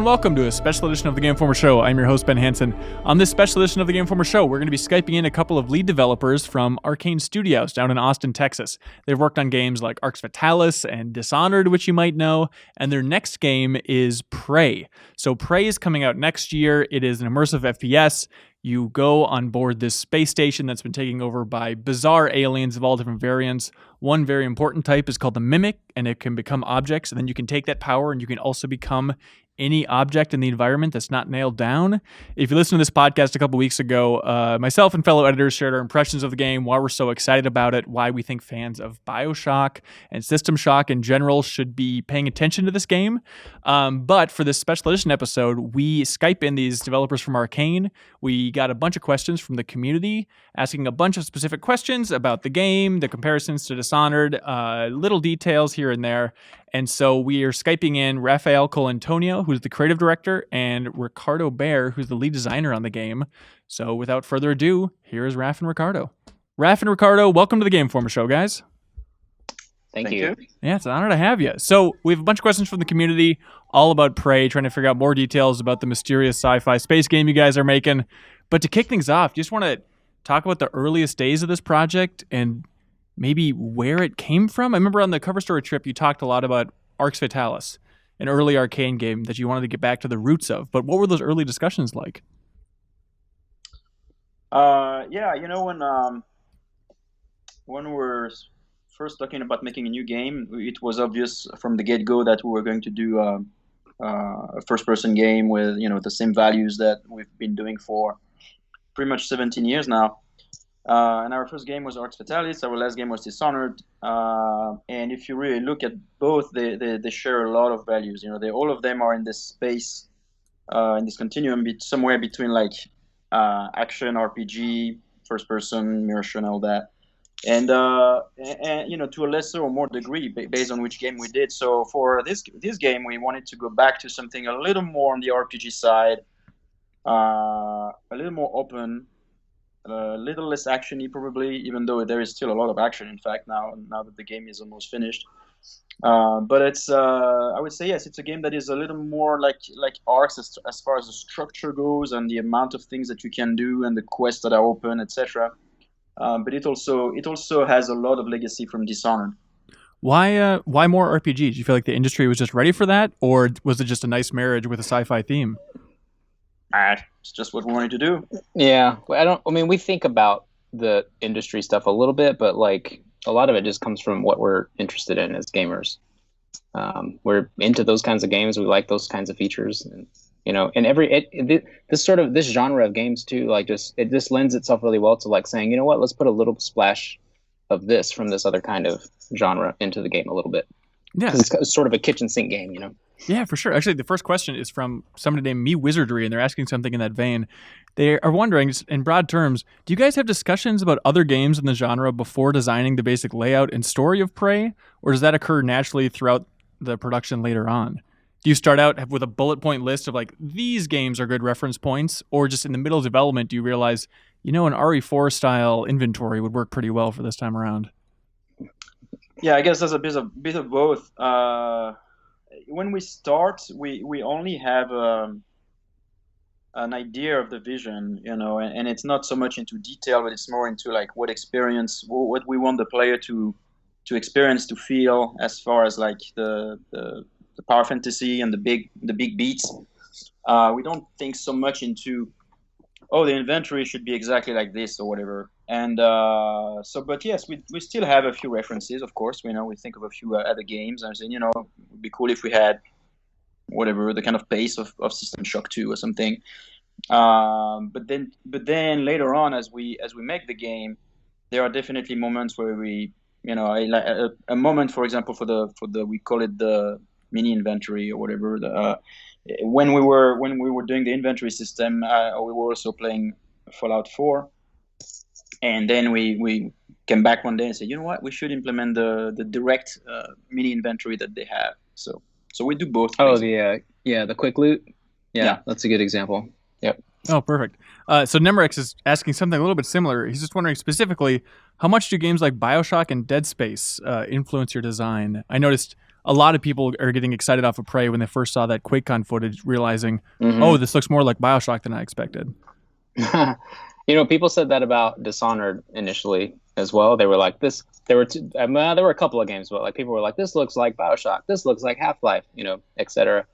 and welcome to a special edition of the Game Informer Show. I'm your host, Ben Hansen. On this special edition of the Game Informer Show, we're going to be Skyping in a couple of lead developers from Arkane Studios down in Austin, Texas. They've worked on games like Arx Fatalis and Dishonored, which you might know, and their next game is Prey. So Prey is coming out next year. It is an immersive FPS. You go on board this space station that's been taken over by bizarre aliens of all different variants. One very important type is called the Mimic, and it can become objects, and then you can take that power and you can also become any object in the environment that's not nailed down. If you listen to this podcast a couple weeks ago, myself and fellow editors shared our impressions of the game, why we're so excited about it, why we think fans of Bioshock and System Shock in general should be paying attention to this game. But for this special edition episode, we Skype in these developers from Arkane. We got a bunch of questions from the community, asking a bunch of specific questions about the game, the comparisons to Dishonored, little details here and there. And so we are Skyping in Raphael Colantonio, who's the creative director, and Ricardo Bare, who's the lead designer on the game. So without further ado, here is Raph and Ricardo. Raph and Ricardo, welcome to the Game Informer Show, guys. Thank you. Yeah, it's an honor to have you. So we have a bunch of questions from the community, all about Prey, trying to figure out more details about the mysterious sci-fi space game you guys are making. But to kick things off, just want to talk about the earliest days of this project and maybe where it came from. I remember on the cover story trip, you talked a lot about Arx Fatalis, an early Arkane game that you wanted to get back to the roots of. But what were those early discussions like? When we were first talking about making a new game, it was obvious from the get-go that we were going to do a first-person game with the same values that we've been doing for pretty much 17 years now. And our first game was Arx Fatalis. Our last game was Dishonored. And if you really look at both, they share a lot of values. All of them are in this space, in this continuum, somewhere between like action, RPG, first person, immersion, all that. And to a lesser or more degree, based on which game we did. So for this game, we wanted to go back to something a little more on the RPG side, a little more open. A little less actiony, probably, even though there is still a lot of action. In fact, now that the game is almost finished, but it's I would say yes, it's a game that is a little more like Arx as far as the structure goes and the amount of things that you can do and the quests that are open, etc. But it also has a lot of legacy from Dishonored. Why more RPGs? Do you feel like the industry was just ready for that, or was it just a nice marriage with a sci-fi theme? It's just what we wanted to do. Yeah, we think about the industry stuff a little bit, but like a lot of it just comes from what we're interested in as gamers. We're into those kinds of games. We like those kinds of features, and this genre of games too. Like it just lends itself really well to like saying, you know what, let's put a little splash of this from this other kind of genre into the game a little bit. Yeah, because it's sort of a kitchen sink game, Yeah, for sure. Actually, the first question is from somebody named Me Wizardry, and they're asking something in that vein. They are wondering, in broad terms, do you guys have discussions about other games in the genre before designing the basic layout and story of Prey, or does that occur naturally throughout the production later on? Do you start out with a bullet point list of like, these games are good reference points, or just in the middle of development, do you realize, an RE4 style inventory would work pretty well for this time around? Yeah, I guess there's a bit of both. When we start, we only have an idea of the vision, and it's not so much into detail, but it's more into like what we want the player to experience, to feel, as far as like the power fantasy and the big beats. We don't think so much into the inventory should be exactly like this or whatever. And but yes, we still have a few references, of course. We think of a few other games and say, it would be cool if we had whatever the kind of pace of System Shock 2 or something. But then later on, as we make the game, there are definitely moments where we, a moment, for example, for the we call it the mini inventory or whatever. When we were doing the inventory system, we were also playing Fallout 4. And then we came back one day and said, you know what, we should implement the direct mini inventory that they have. So we do both. Oh, the quick loot. Yeah, that's a good example. Yep. Oh, perfect. So Nemrex is asking something a little bit similar. He's just wondering specifically, how much do games like Bioshock and Dead Space influence your design? I noticed a lot of people are getting excited off of Prey when they first saw that QuakeCon footage, realizing, oh, this looks more like Bioshock than I expected. People said that about Dishonored initially as well. They were like, there were a couple of games, but like people were like, this looks like Bioshock, this looks like Half-Life, etc.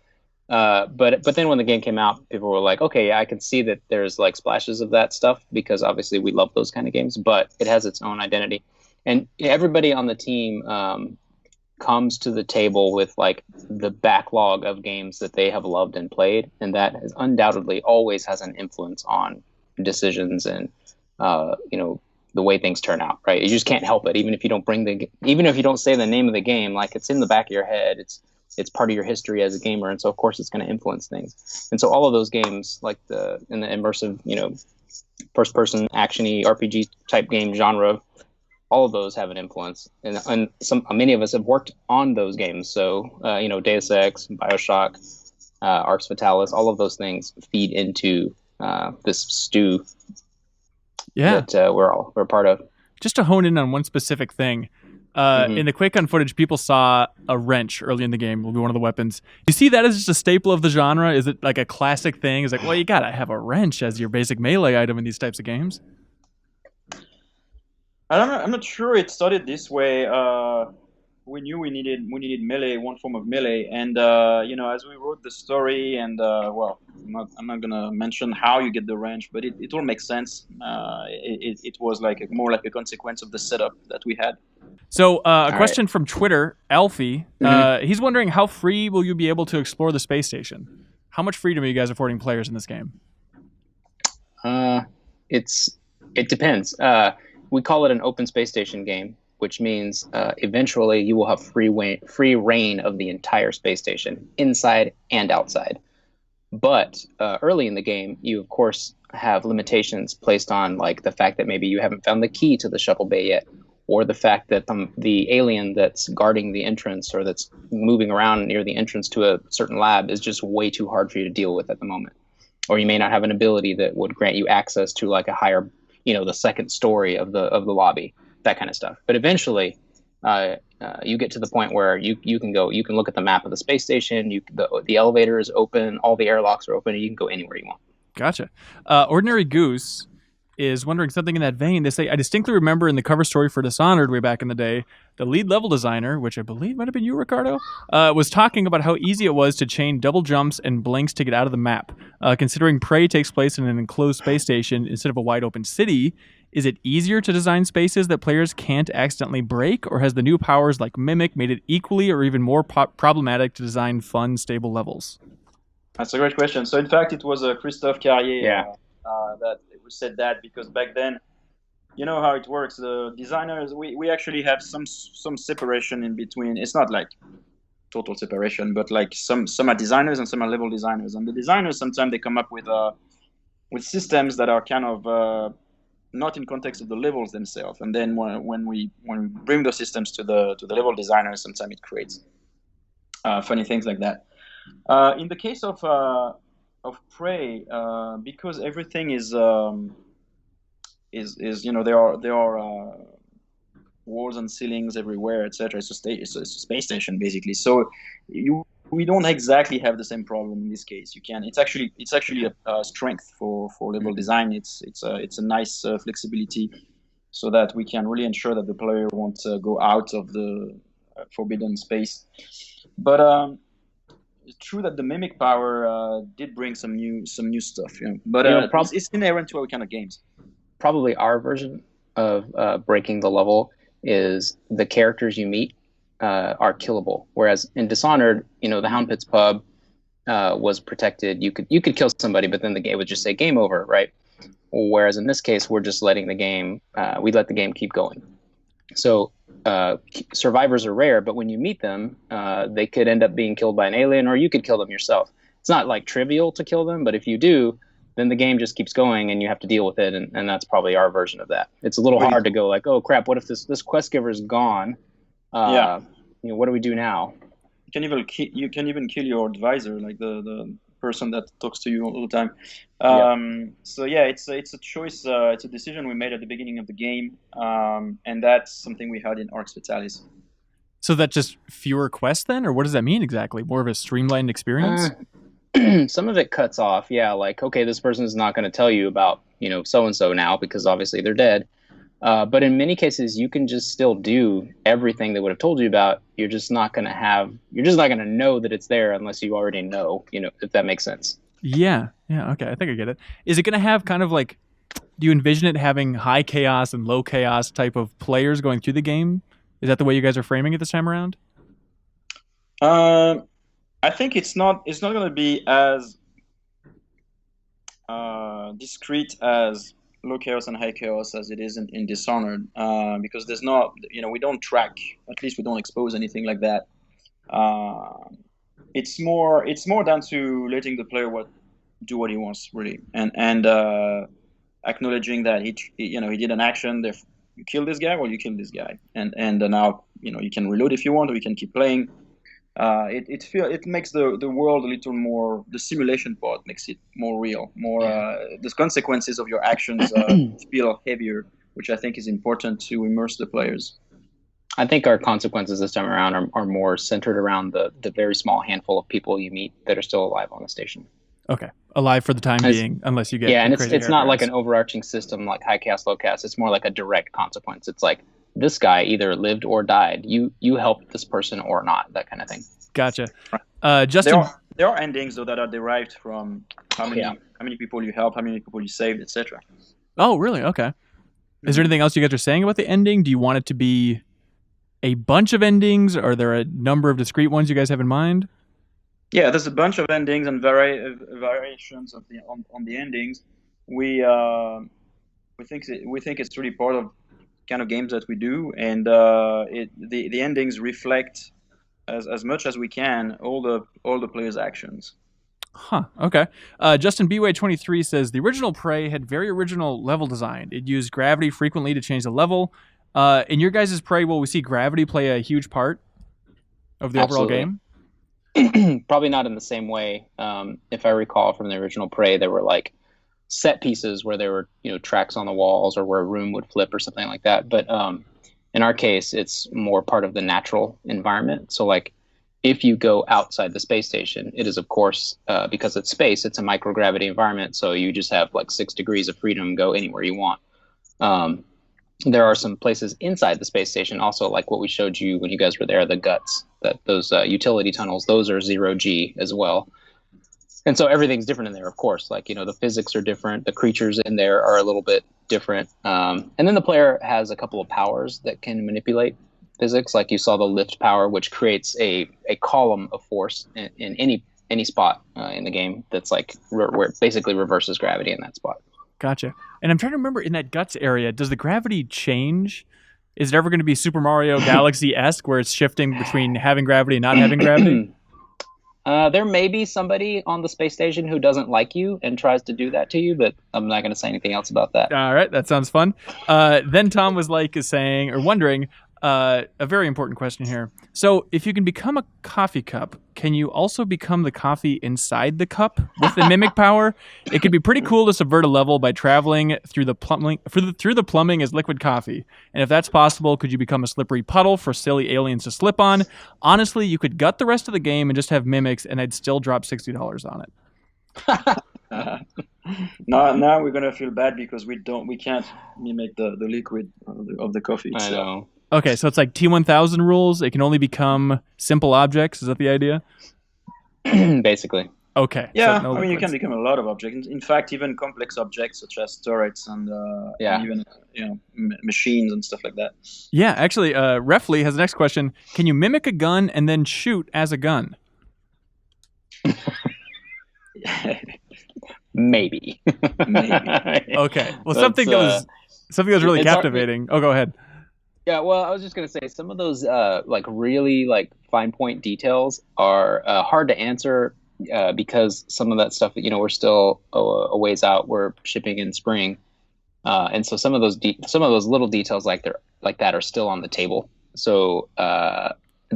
But then when the game came out, people were like, okay, yeah, I can see that there's like splashes of that stuff because obviously we love those kind of games, but it has its own identity. And everybody on the team comes to the table with like the backlog of games that they have loved and played, and that has undoubtedly always has an influence on decisions and the way things turn out, right? You just can't help it. Even if you don't say the name of the game, like it's in the back of your head, it's part of your history as a gamer, and so of course it's going to influence things. And so all of those games, like in the immersive, first person actiony RPG type game genre, all of those have an influence, and many of us have worked on those games. So Deus Ex, Bioshock, Arx Fatalis, all of those things feed into this stew that we're part of. Just to hone in on one specific thing, in the QuakeCon footage, people saw a wrench early in the game. Will be one of the weapons. You see that as just a staple of the genre? Is it like a classic thing? It's like, well, you gotta have a wrench as your basic melee item in these types of games. I don't know. I'm not sure it started this way. We knew we needed melee, one form of melee, and as we wrote the story, and I'm not gonna mention how you get the wrench, but it all makes sense. It was like more like a consequence of the setup that we had. So a question from Twitter, Alfie. He's wondering, how free will you be able to explore the space station? How much freedom are you guys affording players in this game? It depends. We call it an open space station game, which means eventually you will have free reign of the entire space station, inside and outside. But early in the game, you of course have limitations placed on like the fact that maybe you haven't found the key to the shuttle bay yet, or the fact that the alien that's guarding the entrance or that's moving around near the entrance to a certain lab is just way too hard for you to deal with at the moment. Or you may not have an ability that would grant you access to like a higher, the second story of the lobby, that kind of stuff. But eventually, you get to the point where you can look at the map of the space station. The elevator is open, all the airlocks are open, and you can go anywhere you want. Gotcha. Ordinary Goose is wondering something in that vein. They say, I distinctly remember in the cover story for Dishonored way back in the day, the lead level designer, which I believe might have been you, Ricardo, was talking about how easy it was to chain double jumps and blinks to get out of the map. Considering Prey takes place in an enclosed space station instead of a wide open city, is it easier to design spaces that players can't accidentally break, or has the new powers like Mimic made it equally or even more problematic to design fun, stable levels? That's a great question. So in fact, it was Christophe Carrier that said that, because back then, you know how it works. The designers, we actually have some separation in between. It's not like total separation, but like some are designers and some are level designers. And the designers, sometimes they come up with systems that are kind of not in context of the levels themselves. And then when we bring those systems to the level designers, sometimes it creates funny things like that. In the case of Prey, because everything is there are walls and ceilings everywhere, etc. It's a space station basically. So we don't exactly have the same problem in this case. It's actually a strength for level design. It's a nice flexibility, so that we can really ensure that the player won't go out of the forbidden space. But it's true that the Mimic power did bring some new stuff, but it's inherent to our kind of games. Probably our version of breaking the level is the characters you meet are killable, whereas in Dishonored, the Hound Pit's pub was protected. You could kill somebody, but then the game would just say game over, right? Whereas in this case, we're just letting the game. We let the game keep going. So survivors are rare, but when you meet them, they could end up being killed by an alien, or you could kill them yourself. It's not like trivial to kill them, but if you do, then the game just keeps going and you have to deal with it, and that's probably our version of that. It's a little hard to go like, oh crap, what if this quest giver is gone? What do we do now? You can even kill your advisor, like the person that talks to you all the time. So yeah, it's a choice. It's a decision we made at the beginning of the game, and that's something we had in Arx Fatalis. So that's just fewer quests then, or what does that mean exactly? More of a streamlined experience? Some of it cuts off. Yeah, like, okay, this person is not going to tell you about, so and so now because obviously they're dead. But in many cases, you can just still do everything they would have told you about. You're just not going to know that it's there unless you already know, if that makes sense. Yeah. Okay. I think I get it. Is it going to have kind of like, do you envision it having high chaos and low chaos type of players going through the game? Is that the way you guys are framing it this time around? I think it's not going to be as discrete as low chaos and high chaos as it is in Dishonored, because there's not, we don't track, at least we don't expose anything like that. It's more down to letting the player do what he wants, really, and acknowledging that he did an action. You kill this guy, well, you kill this guy, and now you can reload if you want, or you can keep playing. It makes the world a little more, the simulation part makes it more real, more the consequences of your actions feel heavier, which I think is important to immerse the players. I think our consequences this time around are more centered around the very small handful of people you meet that are still alive on the station. Okay, alive for the time being, unless you get and it's not like an overarching system like high chaos, low chaos. It's more like a direct consequence. It's like, this guy either lived or died. You helped this person or not, that kind of thing. Gotcha. Justin, there are endings though that are derived from how many people you helped, how many people you saved, etc. Oh, really? Okay. Is there anything else you guys are saying about the ending? Do you want it to be a bunch of endings? Are there a number of discrete ones you guys have in mind? Yeah, there's a bunch of endings and variations on the endings. We think it's really part of kind of games that we do, and the endings reflect as much as we can all the players' actions. Huh. Okay. Justin BWay23 says the original Prey had very original level design. It used gravity frequently to change the level. In your guys' Prey, will we see gravity play a huge part of the overall game? Probably not in the same way. If I recall from the original Prey, there were like set pieces where there were tracks on the walls or where a room would flip or something like that. But in our case, it's more part of the natural environment. So like if you go outside the space station, it is of course because it's space, it's a microgravity environment. So you just have like 6 degrees of freedom, go anywhere you want. There are some places inside the space station also, like what we showed you when you guys were there, the guts, those utility tunnels, those are 0G as well. And so everything's different in there, of course. Like, the physics are different. The creatures in there are a little bit different. And then the player has a couple of powers that can manipulate physics. Like you saw the lift power, which creates a column of force in any spot in the game that's like where it basically reverses gravity in that spot. Gotcha. And I'm trying to remember, in that guts area, does the gravity change? Is it ever going to be Super Mario Galaxy-esque where it's shifting between having gravity and not having gravity? There may be somebody on the space station who doesn't like you and tries to do that to you, but I'm not going to say anything else about that. All right, that sounds fun. Then Tom was wondering, a very important question here. So if you can become a coffee cup, can you also become the coffee inside the cup with the mimic power? It could be pretty cool to subvert a level by traveling through the plumbing as liquid coffee. And if that's possible, could you become a slippery puddle for silly aliens to slip on? Honestly, you could gut the rest of the game and just have mimics, and I'd still drop $60 on it. Now we're gonna feel bad because we can't mimic the liquid of the coffee. I know. Okay, so it's like T1000 rules. It can only become simple objects. Is that the idea? Basically. Okay. Yeah, so you can become a lot of objects. In fact, even complex objects such as turrets and even machines and stuff like that. Yeah, actually, Refley has the next question. Can you mimic a gun and then shoot as a gun? Maybe. Okay. Well, something that was really captivating. Go ahead. Yeah, well, I was just going to say some of those really fine point details are hard to answer because some of that stuff, we're still a ways out. We're shipping in spring. And so some of those little details like that are still on the table. So that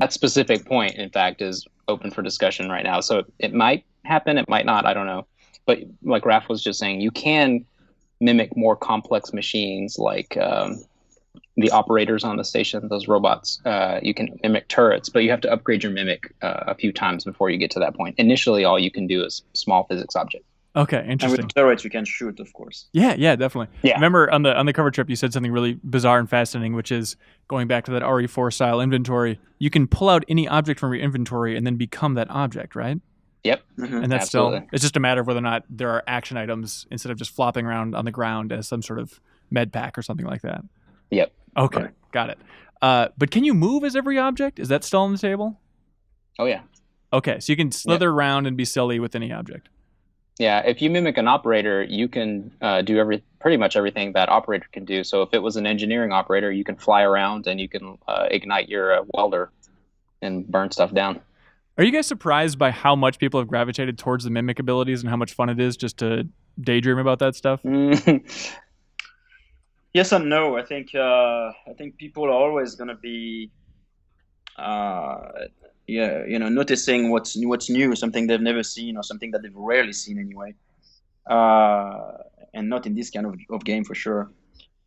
specific point, in fact, is open for discussion right now. So it might happen, it might not, I don't know. But like Raph was just saying, you can mimic more complex machines like the operators on the station, those robots. You can mimic turrets, but you have to upgrade your mimic a few times before you get to that point. Initially, all you can do is small physics objects. Okay, interesting. And with turrets, you can shoot, of course. Yeah, definitely. Yeah. Remember on the cover trip, you said something really bizarre and fascinating, which is going back to that RE4 style inventory. You can pull out any object from your inventory and then become that object, right? Yep. And that's Absolutely. it's just a matter of whether or not there are action items instead of just flopping around on the ground as some sort of med pack or something like that. Yep. Okay, Right. got it. But can you move as every object? Is that still on the table? Oh yeah. Okay, so you can slither around and be silly with any object. Yeah, if you mimic an operator, you can do pretty much everything that operator can do. So if it was an engineering operator, you can fly around and you can ignite your welder and burn stuff down. Are you guys surprised by how much people have gravitated towards the mimic abilities and how much fun it is just to daydream about that stuff? Yes and no. I think people are always going to be, noticing what's new, something they've never seen or something that they've rarely seen anyway, and not in this kind of game for sure.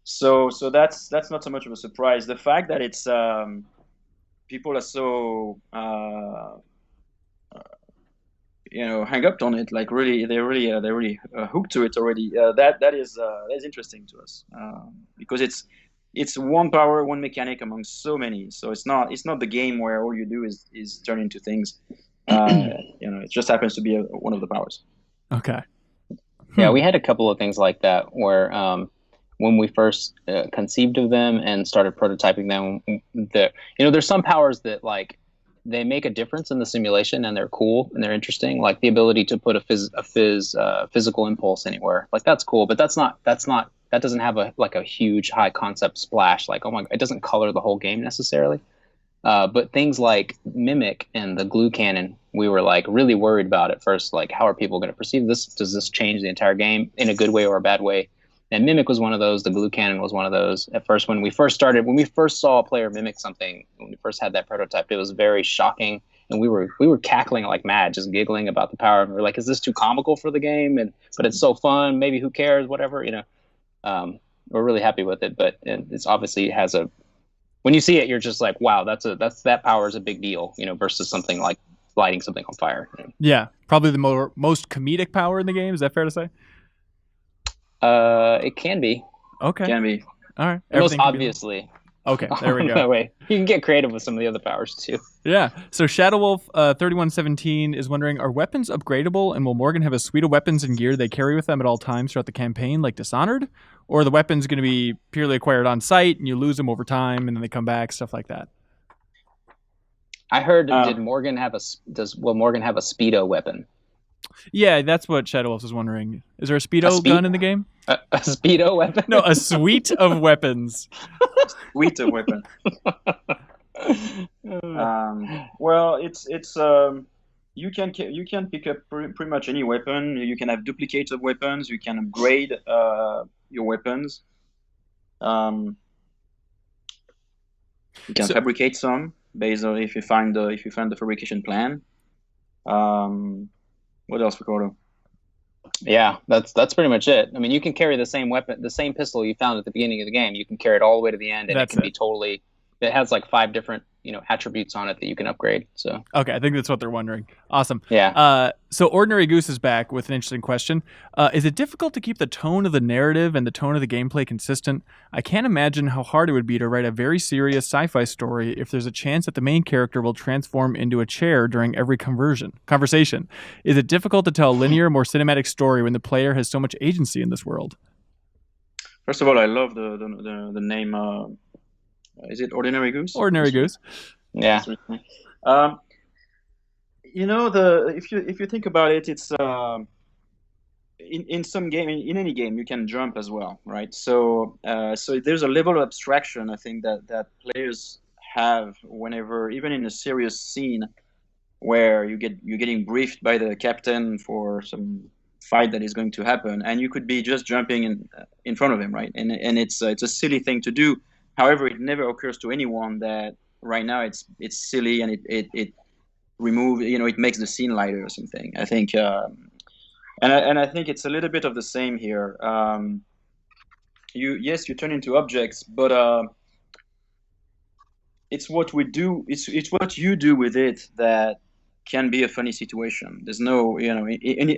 So that's not so much of a surprise. The fact that it's people are so hang up on it, like they're really hooked to it already. That is interesting to us, because it's one power, one mechanic among so many. So it's not the game where all you do is turn into things. It just happens to be one of the powers. Okay. Yeah, we had a couple of things like that where when we first conceived of them and started prototyping them, there's some powers that like they make a difference in the simulation and they're cool and they're interesting, like the ability to put a physical impulse anywhere. Like that's cool, but that doesn't have a huge high concept splash. Like, oh my, it doesn't color the whole game necessarily. But things like Mimic and the glue cannon, we were like really worried about at first. Like, how are people going to perceive this? Does this change the entire game in a good way or a bad way? And Mimic was one of those. The glue cannon was one of those. At first, when we first saw a player mimic something, when we first had that prototype, it was very shocking, and we were cackling like mad, just giggling about the power. And we were like, "Is this too comical for the game?" But it's so fun. Maybe who cares? Whatever, We're really happy with it, but it's obviously has a. When you see it, you're just like, "Wow, that power is a big deal," versus something like lighting something on fire. Yeah, probably the most comedic power in the game. Is that fair to say? It can be. Okay. Can be. All right. Most obviously. Okay, there we go. That way. You can get creative with some of the other powers too. Yeah. So Shadow Wolf 3117 is wondering, are weapons upgradable, and will Morgan have a suite of weapons and gear they carry with them at all times throughout the campaign, like Dishonored? Or are the weapons going to be purely acquired on site and you lose them over time and then they come back, stuff like that? I heard, will Morgan have a Speedo weapon? Yeah, that's what Shadow Wolf is wondering. Is there a Speedo gun in the game? A Speedo weapon? No, a suite of weapons. Suite of weapons. Well, it's you can pick up pretty much any weapon. You can have duplicates of weapons. You can upgrade your weapons. You can fabricate some based on if you find the fabrication plan. What else, Ricardo? Yeah, that's pretty much it. I mean, you can carry the same weapon, the same pistol you found at the beginning of the game. You can carry it all the way to the end, and it can be totally. It has like 5 different, attributes on it that you can upgrade. So okay, I think that's what they're wondering. Awesome. Yeah. So Ordinary Goose is back with an interesting question. Is it difficult to keep the tone of the narrative and the tone of the gameplay consistent? I can't imagine how hard it would be to write a very serious sci-fi story if there's a chance that the main character will transform into a chair during every conversation. Is it difficult to tell a linear, more cinematic story when the player has so much agency in this world? First of all, I love the name. Is it Ordinary Goose? Ordinary Goose. Yeah. If you think about it, it's in some game, in any game, you can jump as well, right? So there's a level of abstraction I think that players have whenever, even in a serious scene, where you're getting briefed by the captain for some fight that is going to happen, and you could be just jumping in front of him, right? And it's a silly thing to do. However, it never occurs to anyone that right now it's silly and it removes, it makes the scene lighter or something. I think, and I think it's a little bit of the same here. You turn into objects, but it's what we do. It's what you do with it that can be a funny situation. There's no,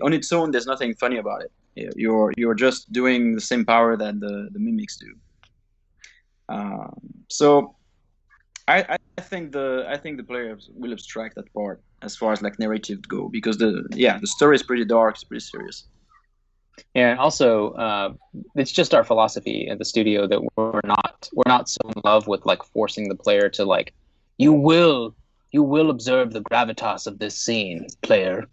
on its own, there's nothing funny about it. You're just doing the same power that the mimics do. So I think the players will abstract that part as far as like narrative go, because the story is pretty dark, it's pretty serious. Yeah, and also it's just our philosophy at the studio that we're not so in love with like forcing the player to like, you will observe the gravitas of this scene, player.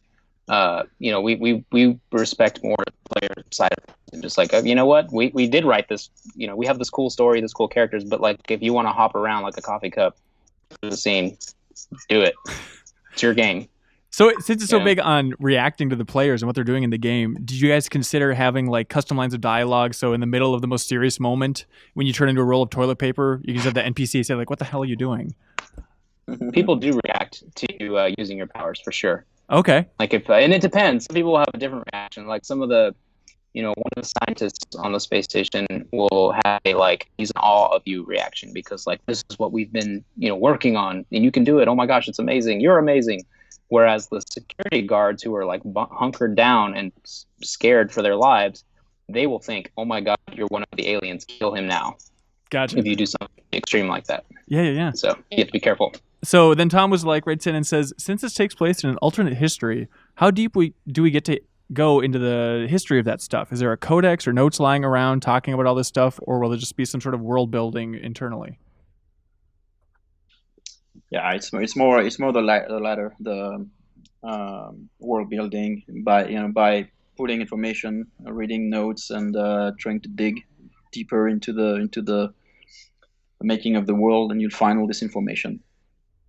We respect more the player side of it, and just like, you know what, we did write this, we have this cool story, this cool characters, but like if you want to hop around like a coffee cup through the scene, do it. It's your game. So since it's so big on reacting to the players and what they're doing in the game, did you guys consider having like custom lines of dialogue? So in the middle of the most serious moment, when you turn into a roll of toilet paper, you can just have the NPC say like, "What the hell are you doing?" People do react to using your powers for sure. Okay. Like if and it depends. Some people will have a different reaction. Like some of the, one of the scientists on the space station will have a like, he's in awe of you reaction, because like, this is what we've been working on, and you can do it. Oh my gosh, it's amazing. You're amazing. Whereas the security guards who are like hunkered down and scared for their lives, they will think, "Oh my God, you're one of the aliens. Kill him now." Gotcha. If you do something extreme like that. Yeah. So you have to be careful. So then Tom was like, writes in and says, since this takes place in an alternate history, how deep do we get to go into the history of that stuff? Is there a codex or notes lying around talking about all this stuff, or will there just be some sort of world building internally? Yeah, it's more the latter, the world building by putting information, reading notes, and trying to dig deeper into the making of the world, and you'll find all this information.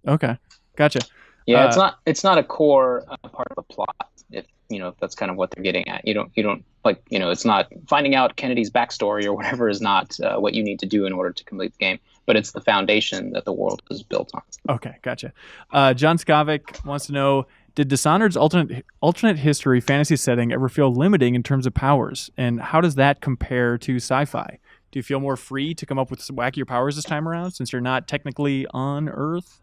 Okay, gotcha. Yeah, it's not a core part of the plot. If that's kind of what they're getting at. You don't like, it's not finding out Kennedy's backstory or whatever is not what you need to do in order to complete the game, but it's the foundation that the world is built on. Okay, gotcha. John Skovic wants to know, did Dishonored's alternate history fantasy setting ever feel limiting in terms of powers, and how does that compare to sci-fi? Do you feel more free to come up with some wackier powers this time around, since you're not technically on Earth?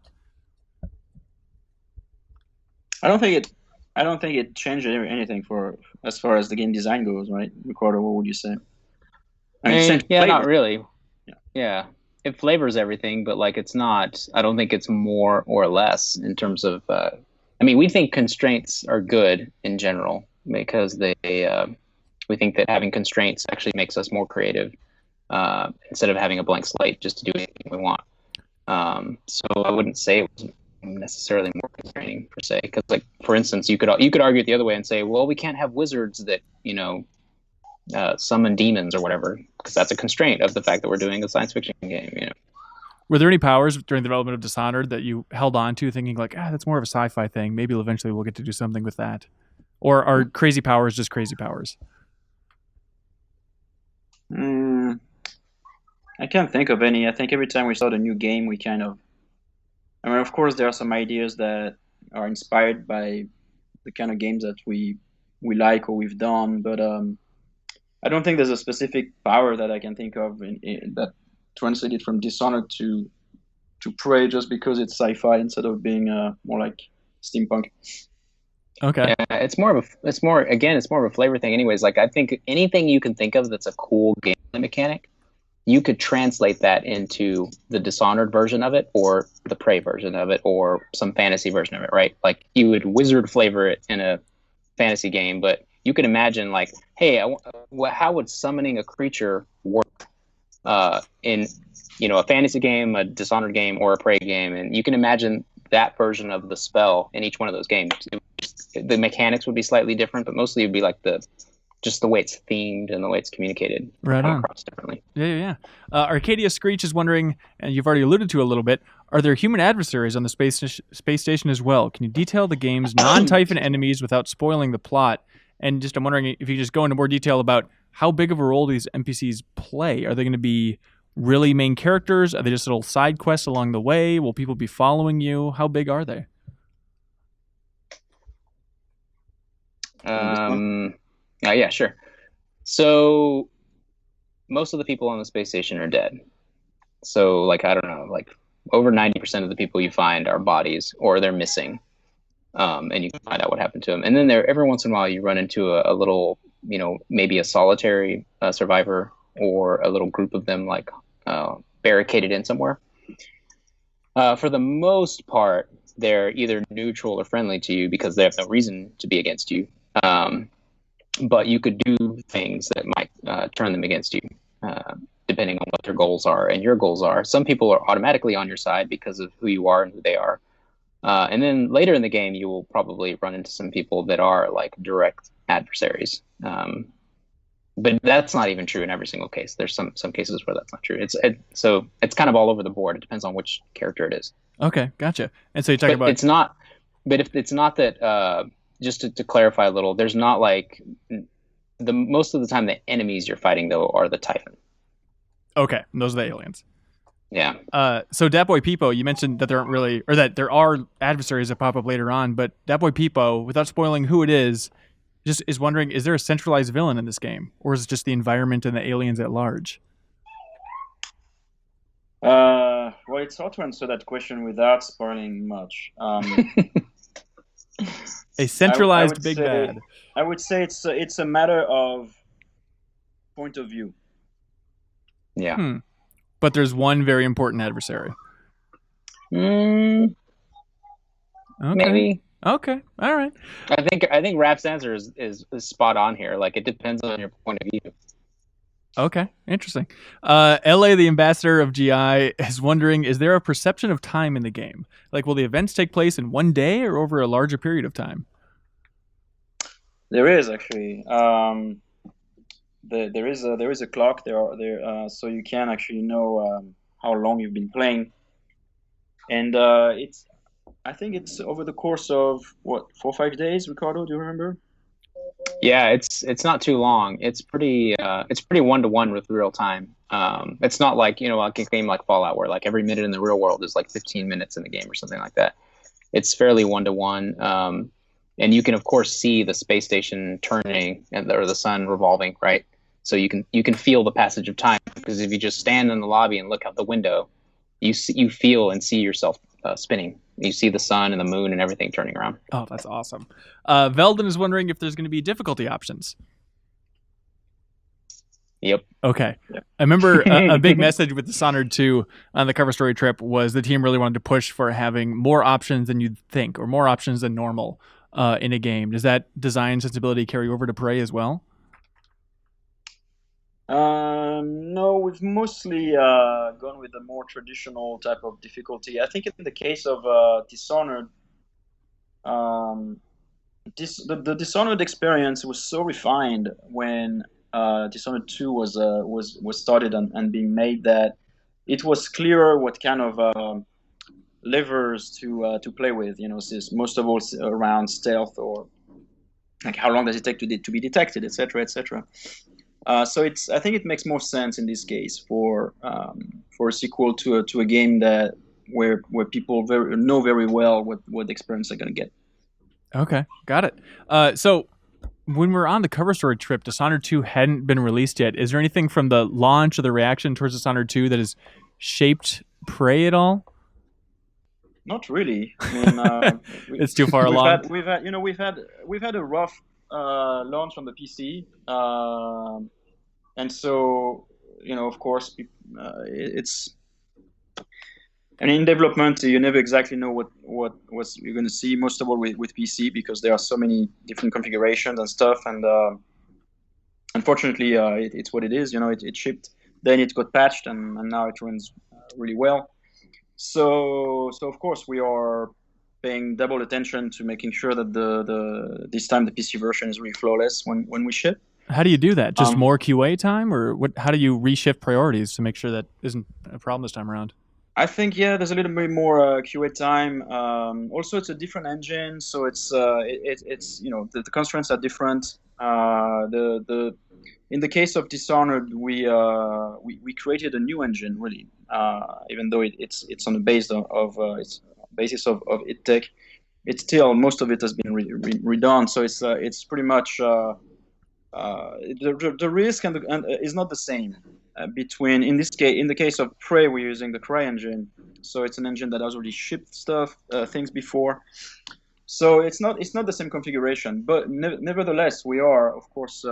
I don't think it changed anything for as far as the game design goes, right? Ricardo, what would you say? Not really. Yeah, it flavors everything, but like it's not. I don't think it's more or less in terms of. We think constraints are good in general, because we think that having constraints actually makes us more creative, instead of having a blank slate just to do anything we want. So I wouldn't say it was necessarily more constraining per se, because like, for instance, you could argue it the other way and say, well, we can't have wizards that summon demons or whatever, because that's a constraint of the fact that we're doing a science fiction game. Were there any powers during the development of Dishonored that you held on to thinking like, that's more of a sci-fi thing, maybe eventually we'll get to do something with that? Or are crazy powers just crazy powers? I can't think of any. I think every time we start a new game, we kind of, of course, there are some ideas that are inspired by the kind of games that we like or we've done, but I don't think there's a specific power that I can think of that translated from Dishonored to Prey, just because it's sci-fi instead of being more like steampunk. Okay. Yeah, it's more of a flavor thing. Anyways, like I think anything you can think of that's a cool game mechanic, you could translate that into the Dishonored version of it, or the Prey version of it, or some fantasy version of it, right? Like you would wizard flavor it in a fantasy game, but you could imagine like, hey, how would summoning a creature work in a fantasy game, a Dishonored game, or a Prey game? And you can imagine that version of the spell in each one of those games. The mechanics would be slightly different, but mostly it would be like just the way it's themed and the way it's communicated. Right on. Across differently. Yeah. Arcadia Screech is wondering, and you've already alluded to a little bit, are there human adversaries on the space station as well? Can you detail the game's non-Typhon enemies without spoiling the plot? And just I'm wondering if you just go into more detail about how big of a role these NPCs play. Are they going to be really main characters? Are they just little side quests along the way? Will people be following you? How big are they? Yeah, sure. So most of the people on the space station are dead. So like, I don't know, like over 90% of the people you find are bodies or they're missing. And you can find out what happened to them. And then every once in a while you run into a little, maybe a solitary survivor or a little group of them like barricaded in somewhere. For the most part, they're either neutral or friendly to you because they have no reason to be against you. But you could do things that might turn them against you, depending on what their goals are and your goals are. Some people are automatically on your side because of who you are and who they are. And then later in the game, you will probably run into some people that are like direct adversaries. But that's not even true in every single case. There's some cases where that's not true. So it's kind of all over the board. It depends on which character it is. Okay, gotcha. And so you talk about it's not. But if it's not that, just to clarify a little, there's not like most of the time the enemies you're fighting though are the Typhon. Okay, those are the aliens. Yeah. So Dat Boy Peepo, you mentioned that there aren't really, or that there are adversaries that pop up later on, but Dat Boy Peepo, without spoiling who it is, just is wondering, is there a centralized villain in this game, or is it just the environment and the aliens at large? Well, it's hard to answer that question without spoiling much. A centralized big bad. I would say it's a matter of point of view. Yeah. But there's one very important adversary. Okay. Maybe. Okay. All right. I think Rap's answer is spot on here. Like it depends on your point of view. Okay. Interesting. LA, the ambassador of GI, is wondering, is there a perception of time in the game? Like, will the events take place in one day or over a larger period of time? There is actually. There is a clock there, so you can actually know how long you've been playing, and I think it's over the course of 4 or 5 days. Ricardo, do you remember? Yeah, it's not too long. It's pretty 1-to-1 with real time. It's not like like a game like Fallout where like every minute in the real world is like 15 minutes in the game or something like that. It's fairly 1-to-1. And you can of course see the space station turning or the sun revolving, right? So you can feel the passage of time because if you just stand in the lobby and look out the window, you feel and see yourself spinning. You see the sun and the moon and everything turning around. Oh, that's awesome. Veldon is wondering if there's going to be difficulty options. Yep. Okay. Yep. I remember a big message with Dishonored 2 on the cover story trip was the team really wanted to push for having more options than you'd think or more options than normal in a game. Does that design sensibility carry over to Prey as well? No, we've mostly gone with a more traditional type of difficulty. I think in the case of Dishonored, the Dishonored experience was so refined when Dishonored 2 was started and being made that it was clearer what kind of levers to play with. Since most of all around stealth or like how long does it take to be detected, etc., etc. So I think it makes more sense in this case for a sequel to a game that where people know very well what experience they're going to get. Okay, got it. So when we're on the cover story trip, Dishonored 2 hadn't been released yet. Is there anything from the launch or the reaction towards Dishonored 2 that has shaped Prey at all? Not really. I mean, it's too far along. We've had a rough launch on the PC, and so of course, it's. And in development, you never exactly know what you're going to see. Most of all with PC because there are so many different configurations and stuff. And unfortunately, it's what it is. It shipped, then it got patched, and now it runs really well. So of course we are paying double attention to making sure that this time the PC version is really flawless when we ship. How do you do that? Just more QA time, or what? How do you reshift priorities to make sure that isn't a problem this time around? I think there's a little bit more QA time. Also, it's a different engine, so it's the constraints are different. In the case of Dishonored, we created a new engine really, even though it's on the basis of id Tech. It's still most of it has been redone, so it's pretty much the risk and is not the same between in the case of Prey we're using the CryEngine, So it's an engine that has already shipped things before. So it's not the same configuration, but nevertheless, we are of course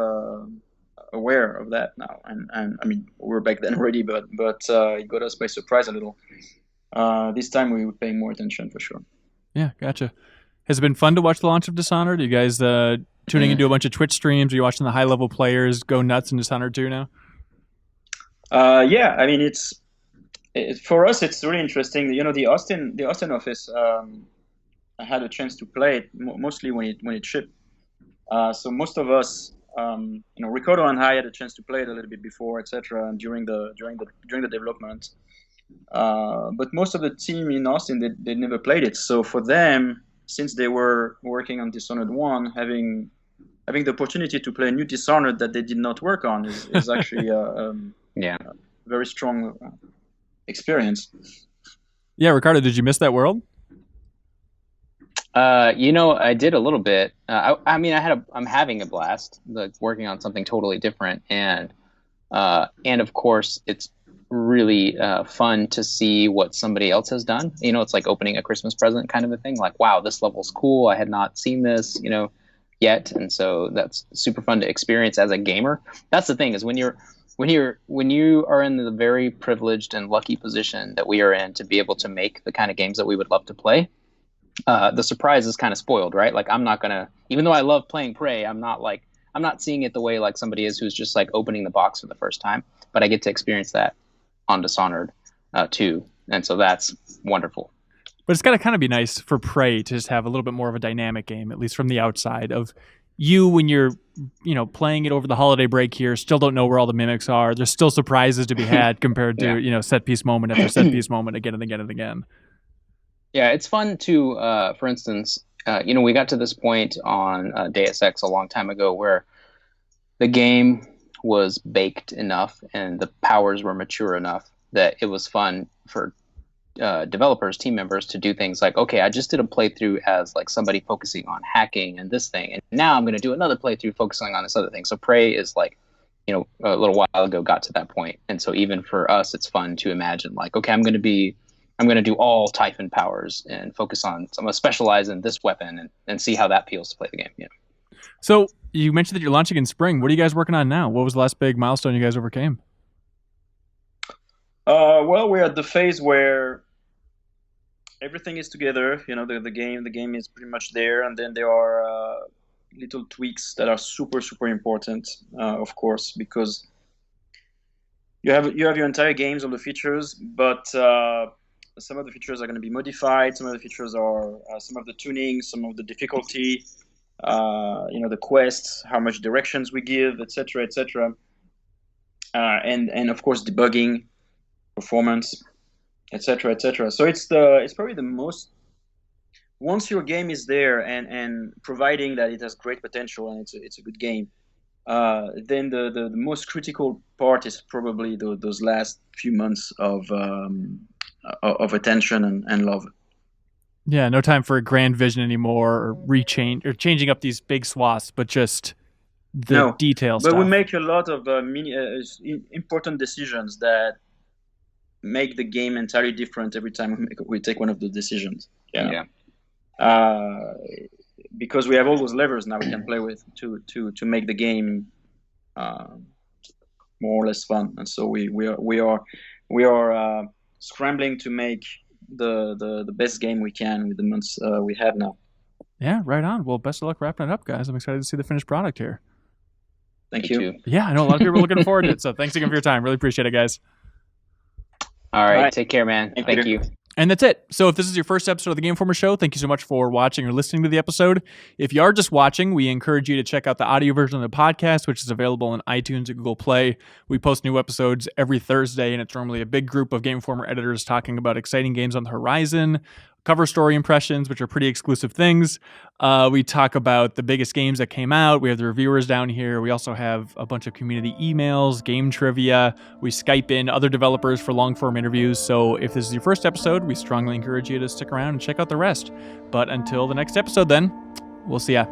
aware of that now, and I mean we were back then already, but it got us by surprise a little. This time we were paying more attention for sure. Yeah, gotcha. Has it been fun to watch the launch of Dishonored? Are you guys tuning into a bunch of Twitch streams? Are you watching the high-level players go nuts in Dishonored 2 now? Yeah, I mean for us it's really interesting. You know, the Austin office. I had a chance to play it mostly when it shipped. So most of us, Ricardo and I had a chance to play it a little bit before, etc., and during the development. But most of the team in Austin, they never played it. So for them, since they were working on Dishonored 1, having the opportunity to play a new Dishonored that they did not work on is actually a very strong experience. Yeah, Ricardo, did you miss that world? I did a little bit. I'm having a blast, like working on something totally different, and of course it's really fun to see what somebody else has done. You know, it's like opening a Christmas present kind of a thing. Like, wow, this level's cool. I had not seen this, yet, and so that's super fun to experience as a gamer. That's the thing, is when you are in the very privileged and lucky position that we are in to be able to make the kind of games that we would love to play. The surprise is kind of spoiled, right? Like, I'm not gonna, even though I love playing Prey, I'm not seeing it the way like somebody is who's just like opening the box for the first time. But I get to experience that on Dishonored too, and so that's wonderful. But it's got to kind of be nice for Prey to just have a little bit more of a dynamic game, at least from the outside, of you when you're playing it over the holiday break here, still don't know where all the mimics are. There's still surprises to be had compared to set piece moment after set piece moment again and again and again. Yeah, it's fun to, for instance, we got to this point on Deus Ex a long time ago where the game was baked enough and the powers were mature enough that it was fun for developers, team members to do things like, okay, I just did a playthrough as like somebody focusing on hacking and this thing, and now I'm going to do another playthrough focusing on this other thing. So Prey is like, a little while ago got to that point, and so even for us, it's fun to imagine like, okay, I'm going to do all Typhon powers and focus on, I'm going to specialize in this weapon and see how that feels to play the game. Yeah. So you mentioned that you're launching in spring. What are you guys working on now? What was the last big milestone you guys overcame? Well, we're at the phase where everything is together. The game is pretty much there, and then there are little tweaks that are super, super important, of course, because you have your entire games, all the features, but some of the features are going to be modified. Some of the features are some of the tuning, some of the difficulty, the quests, how much directions we give, etc., etc., and of course debugging, performance, etc., etc. So it's probably the most, once your game is there and providing that it has great potential and it's a good game, then the most critical part is probably those last few months of attention and love. Yeah, no time for a grand vision anymore, or changing up these big swaths, but just the details. But we make a lot of important decisions that make the game entirely different every time we take one of the decisions. Yeah. Because we have all those levers now we can play with to make the game more or less fun, and so we are scrambling to make the best game we can with the months we have now. Yeah, right on. Well, best of luck wrapping it up, guys. I'm excited to see the finished product here. Thank you. Yeah, I know a lot of people are looking forward to it, so thanks again for your time. Really appreciate it, guys. All right. Take care, man. Thank you. And that's it. So if this is your first episode of the Game Informer Show, thank you so much for watching or listening to the episode. If you are just watching, we encourage you to check out the audio version of the podcast, which is available on iTunes and Google Play. We post new episodes every Thursday, and it's normally a big group of Game Informer editors talking about exciting games on the horizon, cover story impressions, which are pretty exclusive things. We talk about the biggest games that came out. We have the reviewers down here. We also have a bunch of community emails, game trivia. We Skype in other developers for long-form interviews. So if this is your first episode, we strongly encourage you to stick around and check out the rest. But until the next episode then, we'll see ya.